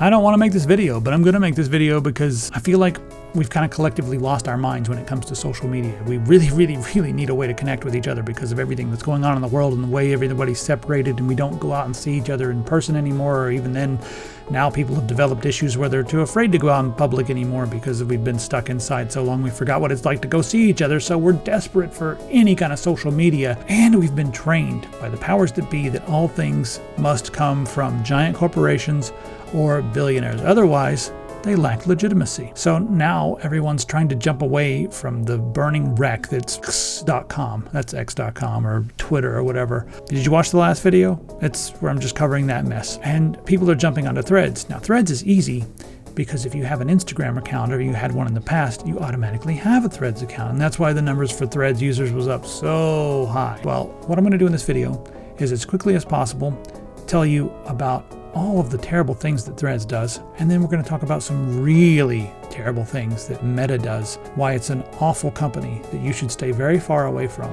I don't want to make this video, but I'm going to make this video because I feel like we've kind of collectively lost our minds when it comes to social media. We really need a way to connect with each other because of everything that's going on in the world and the way everybody's separated and we don't go out and see each other in person anymore, or even then, now people have developed issues where they're too afraid to go out in public anymore because we've been stuck inside so long we forgot what it's like to go see each other, so we're desperate for any kind of social media. And we've been trained by the powers that be that all things must come from giant corporations or billionaires. Otherwise, they lack legitimacy. So now everyone's trying to jump away from the burning wreck that's x.com. That's x.com or Twitter or whatever. Did you watch the last video? It's where I'm just covering that mess. And people are jumping onto Threads. Now, Threads is easy because if you have an Instagram account or you had one in the past, you automatically have a Threads account. And that's why the numbers for Threads users was up so high. Well, what I'm going to do in this video is as quickly as possible tell you about all of the terrible things that Threads does, and then we're going to talk about some really terrible things that Meta does, why it's an awful company that you should stay very far away from.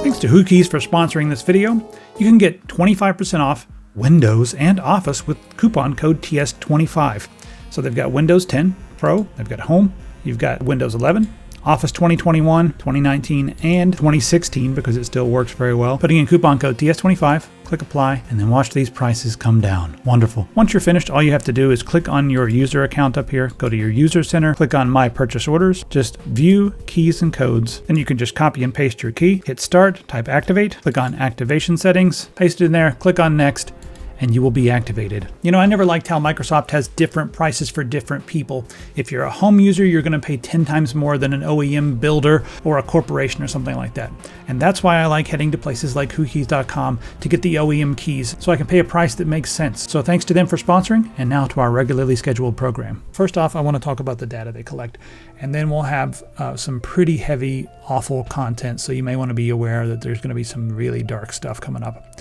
Thanks to Whokeys for sponsoring this video. You can get 25% off Windows and Office with coupon code TS25. So they've got Windows 10 Pro, they've got Home, you've got Windows 11, Office 2021, 2019, and 2016 because it still works very well. Putting in coupon code TS25, click apply, and then watch these prices come down. Wonderful. Once you're finished, all you have to do is click on your user account up here, go to your user center, click on My Purchase Orders, just view keys and codes, then you can just copy and paste your key, hit start, type activate, click on activation settings, paste it in there, click on next, and you will be activated. You know, I never liked how Microsoft has different prices for different people. If you're a home user, you're going to pay 10 times more than an OEM builder or a corporation or something like that. And that's why I like heading to places like Whokeys.com to get the OEM keys so I can pay a price that makes sense. So thanks to them for sponsoring, and now to our regularly scheduled program. First off, I want to talk about the data they collect, and then we'll have some pretty heavy, awful content, so you may want to be aware that there's going to be some really dark stuff coming up.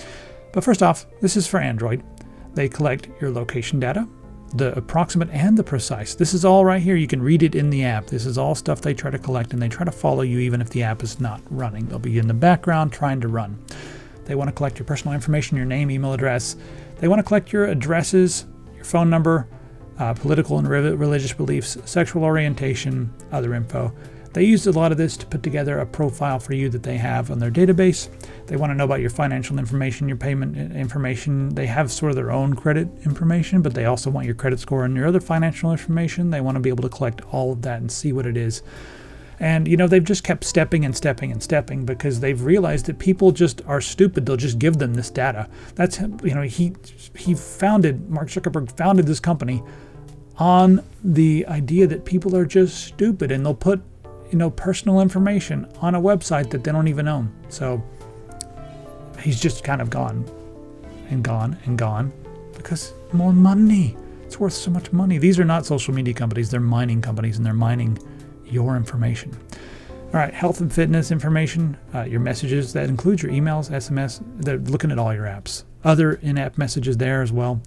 But first off, this is for Android. They collect your location data, the approximate and the precise. This is all right here. You can read it in the app. This is all stuff they try to collect, and they try to follow you even if the app is not running. They'll be in the background trying to run. They want to collect your personal information, your name, email address. They want to collect your addresses, your phone number, political and religious beliefs, sexual orientation, other info. They used a lot of this to put together a profile for you that they have on their database. They want to know about your financial information, your payment information. They have sort of their own credit information, but they also want your credit score and your other financial information. They want to be able to collect all of that and see what it is. And, you know, they've just kept stepping because they've realized that people just are stupid. They'll just give them this data. That's, you know, Mark Zuckerberg founded this company on the idea that people are just stupid, and they'll put, you know, personal information on a website that they don't even own. So he's just kind of gone because more money. It's worth so much money. These are not social media companies. They're mining companies, and they're mining your information. All right, health and fitness information, your messages, that includes your emails, SMS. They're looking at all your apps. Other in-app messages there as well.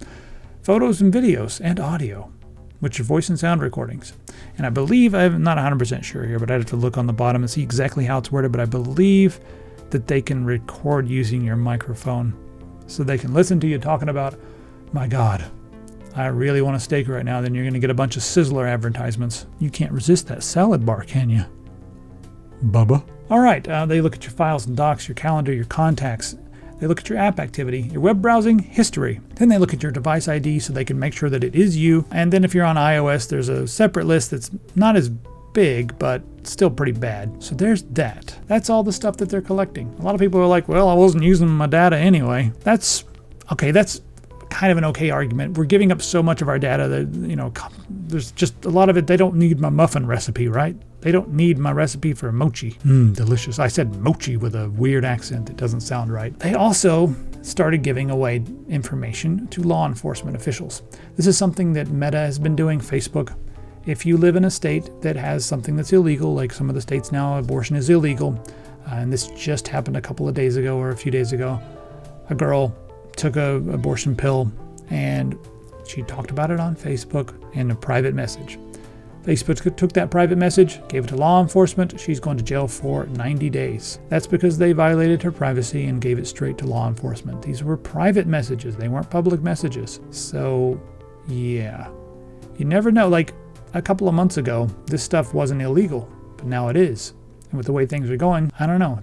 Photos and videos and audio, which are voice and sound recordings. And I believe, I'm not 100% sure here, but I'd have to look on the bottom and see exactly how it's worded, but I believe that they can record using your microphone so they can listen to you talking about, my God, I really want a steak right now. Then you're going to get a bunch of Sizzler advertisements. You can't resist that salad bar, can you? Bubba. All right, they look at your files and docs, your calendar, your contacts. They look at your app activity, your web browsing history. Then they look at your device ID so they can make sure that it is you. And then if you're on iOS, there's a separate list that's not as big, but still pretty bad. So there's that. That's all the stuff that they're collecting. A lot of people are like, well, I wasn't using my data anyway. That's okay. That's kind of an okay argument. We're giving up so much of our data that, you know, there's just a lot of it. They don't need my muffin recipe, right? They don't need my recipe for mochi. Delicious. I said mochi with a weird accent. It doesn't sound right. They also started giving away information to law enforcement officials. This is something that Meta has been doing, Facebook. If you live in a state that has something that's illegal, like some of the states now, abortion is illegal, and this just happened a couple of days ago or a few days ago, a girl took a abortion pill and she talked about it on Facebook in a private message. Facebook took that private message, gave it to law enforcement. She's going to jail for 90 days. That's because they violated her privacy and gave it straight to law enforcement. These were private messages. They weren't public messages. So, yeah. You never know. Like, a couple of months ago, this stuff wasn't illegal, but now it is. And with the way things are going, I don't know.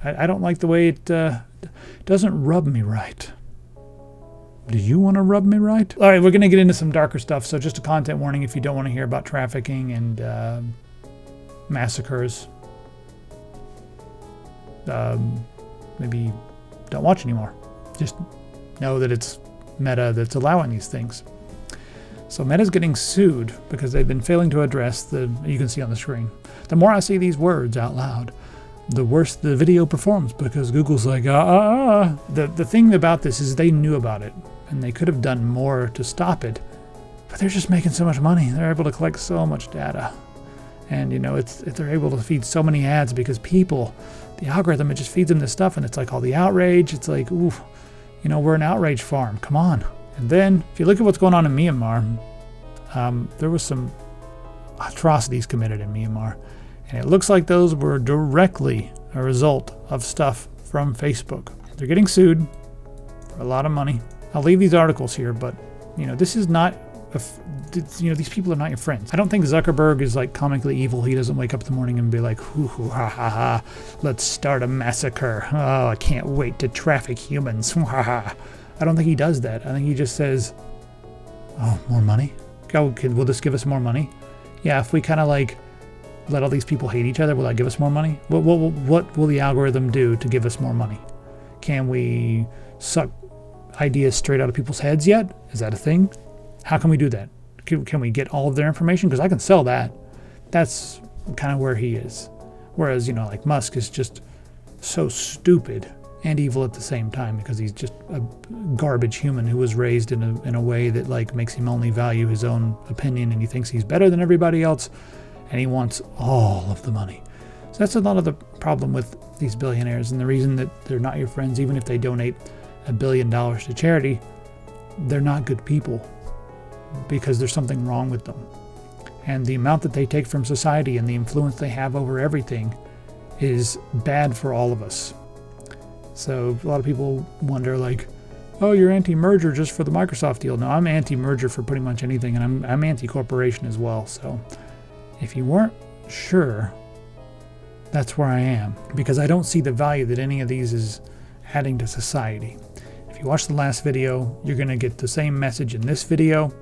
I don't like the way it doesn't rub me right. Do you want to rub me right? All right, we're going to get into some darker stuff. So just a content warning if you don't want to hear about trafficking and massacres. Maybe don't watch anymore. Just know that it's Meta that's allowing these things. So Meta's getting sued because they've been failing to address you can see on the screen. The more I see these words out loud, the worse the video performs because Google's like, The thing about this is they knew about it and they could have done more to stop it, but they're just making so much money. They're able to collect so much data. And, they're able to feed so many ads because people, the algorithm, it just feeds them this stuff and it's like all the outrage. It's like, ooh, we're an outrage farm. Come on. And then if you look at what's going on in Myanmar, there was some atrocities committed in Myanmar. And it looks like those were directly a result of stuff from Facebook. They're getting sued for a lot of money. I'll leave these articles here, but, this is not, these people are not your friends. I don't think Zuckerberg is like comically evil. He doesn't wake up in the morning and be like, hoo, hoo, ha, ha, ha, let's start a massacre. Oh, I can't wait to traffic humans. Ha, ha. I don't think he does that. I think he just says, oh, more money? Oh, will this give us more money? Yeah, if we kind of like let all these people hate each other, will that give us more money? What will the algorithm do to give us more money? Can we suck ideas straight out of people's heads yet? Is that a thing? How can we do that? Can we get all of their information? Because I can sell that. That's kind of where he is. Whereas, like Musk is just so stupid and evil at the same time because he's just a garbage human who was raised in a way that like makes him only value his own opinion, and he thinks he's better than everybody else, and he wants all of the money. So that's a lot of the problem with these billionaires, and the reason that they're not your friends, even if they donate $1 billion to charity, they're not good people because there's something wrong with them. And the amount that they take from society and the influence they have over everything is bad for all of us. So a lot of people wonder like, oh, you're anti-merger just for the Microsoft deal. No, I'm anti-merger for pretty much anything, and I'm anti-corporation as well. So if you weren't sure, that's where I am, because I don't see the value that any of these is adding to society. If you watch the last video, you're going to get the same message in this video,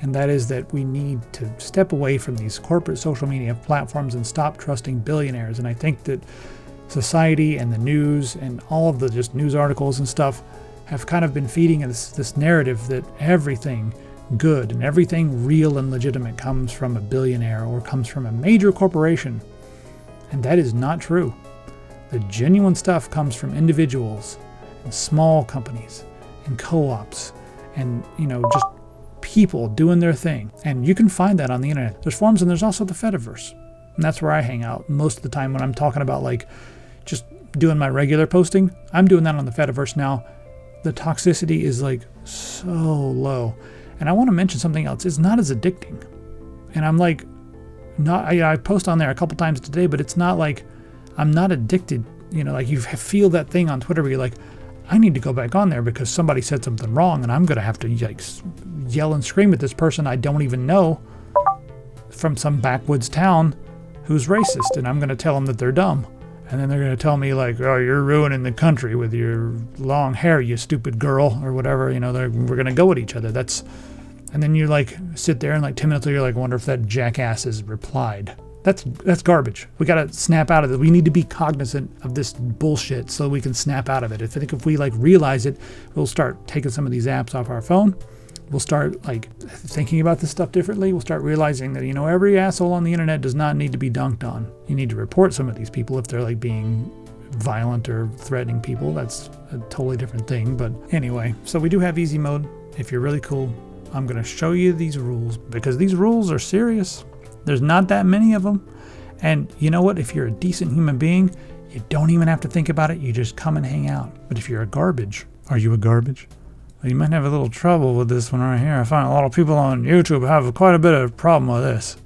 and that is that we need to step away from these corporate social media platforms and stop trusting billionaires. And I think that society and the news and all of the just news articles and stuff have kind of been feeding this narrative that everything good and everything real and legitimate comes from a billionaire or comes from a major corporation. And that is not true. The genuine stuff comes from individuals and small companies and co-ops and, just people doing their thing. And you can find that on the internet. There's forums and there's also the Fediverse. And that's where I hang out most of the time when I'm talking about like just doing my regular posting. I'm doing that on the Fediverse now. The toxicity is like so low. And I want to mention something else. It's not as addicting. And I'm like, I post on there a couple times today, but it's not like I'm not addicted. Like you feel that thing on Twitter where you're like, I need to go back on there because somebody said something wrong and I'm going to have to like yell and scream at this person I don't even know from some backwoods town who's racist, and I'm going to tell them that they're dumb. And then they're going to tell me like, oh, you're ruining the country with your long hair, you stupid girl, or whatever. We're going to go at each other. And then you like sit there and like 10 minutes later, you're like, wonder if that jackass has replied. That's garbage. We got to snap out of it. We need to be cognizant of this bullshit so we can snap out of it. I think if we like realize it, we'll start taking some of these apps off our phone. We'll start like thinking about this stuff differently. We'll start realizing that, every asshole on the internet does not need to be dunked on. You need to report some of these people if they're like being violent or threatening people. That's a totally different thing. But anyway, so we do have easy mode. If you're really cool, I'm going to show you these rules because these rules are serious. There's not that many of them. And you know what? If you're a decent human being, you don't even have to think about it. You just come and hang out. But if you're a garbage, are you a garbage? Well, you might have a little trouble with this one right here. I find a lot of people on YouTube have quite a bit of problem with this.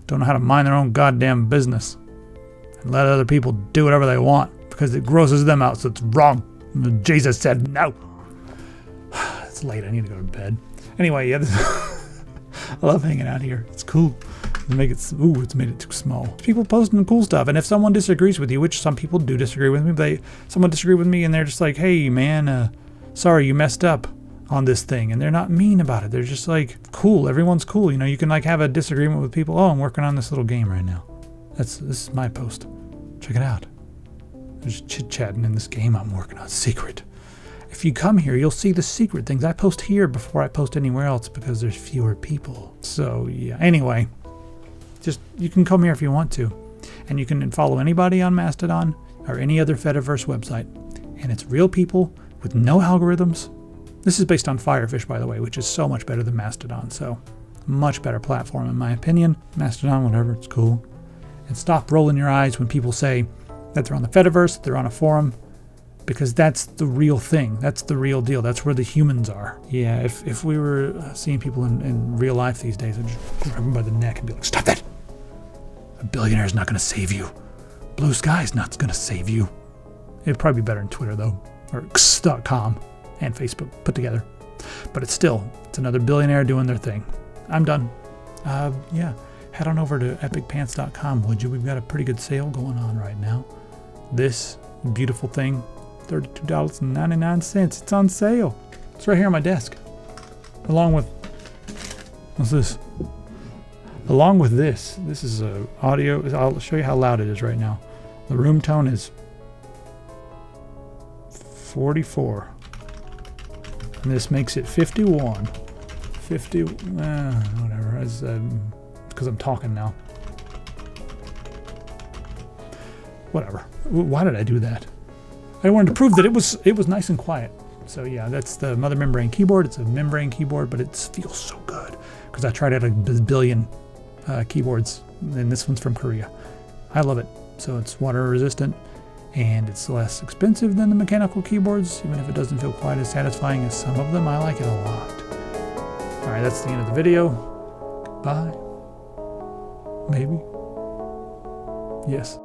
don't know how to mind their own goddamn business and let other people do whatever they want because it grosses them out, so it's wrong. Jesus said no. It's late. I need to go to bed. Anyway, yeah, I love hanging out here. It's cool. It's made it too small. People posting cool stuff, and if someone disagrees with you, which some people do disagree with me, someone disagree with me, and they're just like, "Hey, man, sorry you messed up on this thing," and they're not mean about it. They're just like, "Cool, everyone's cool." You know, you can like have a disagreement with people. Oh, I'm working on this little game right now. This is my post. Check it out. I'm just chit-chatting in this game I'm working on. Secret. If you come here, you'll see the secret things. I post here before I post anywhere else because there's fewer people. So yeah. Anyway, just you can come here if you want to, and you can follow anybody on Mastodon or any other Fediverse website, and it's real people with no algorithms. This is based on Firefish, by the way, which is so much better than Mastodon. So much better platform in my opinion. Mastodon, whatever, it's cool. And stop rolling your eyes when people say that they're on the Fediverse, they're on a forum, because that's the real thing. That's the real deal. That's where the humans are. Yeah, if we were seeing people in real life these days, I'd just grab them by the neck and be like, stop that! A billionaire is not going to save you. Blue Sky is not going to save you. It'd probably be better in Twitter, though, or x.com and Facebook put together. But it's another billionaire doing their thing. I'm done. Yeah, head on over to epicpants.com, would you? We've got a pretty good sale going on right now. This beautiful thing, $32.99. It's on sale. It's right here on my desk. Along with, what's this? Along with this is audio. I'll show you how loud it is right now. The room tone is 44. And this makes it 51. 50, whatever, because I'm talking now. Whatever. Why did I do that? I wanted to prove that it was nice and quiet. So yeah, that's the Mother Membrane keyboard. It's a membrane keyboard, but it feels so good because I tried out a billion keyboards, and this one's from Korea. I love it. So it's water resistant, and it's less expensive than the mechanical keyboards, even if it doesn't feel quite as satisfying as some of them. I like it a lot. All right, that's the end of the video. Bye. Maybe. Yes.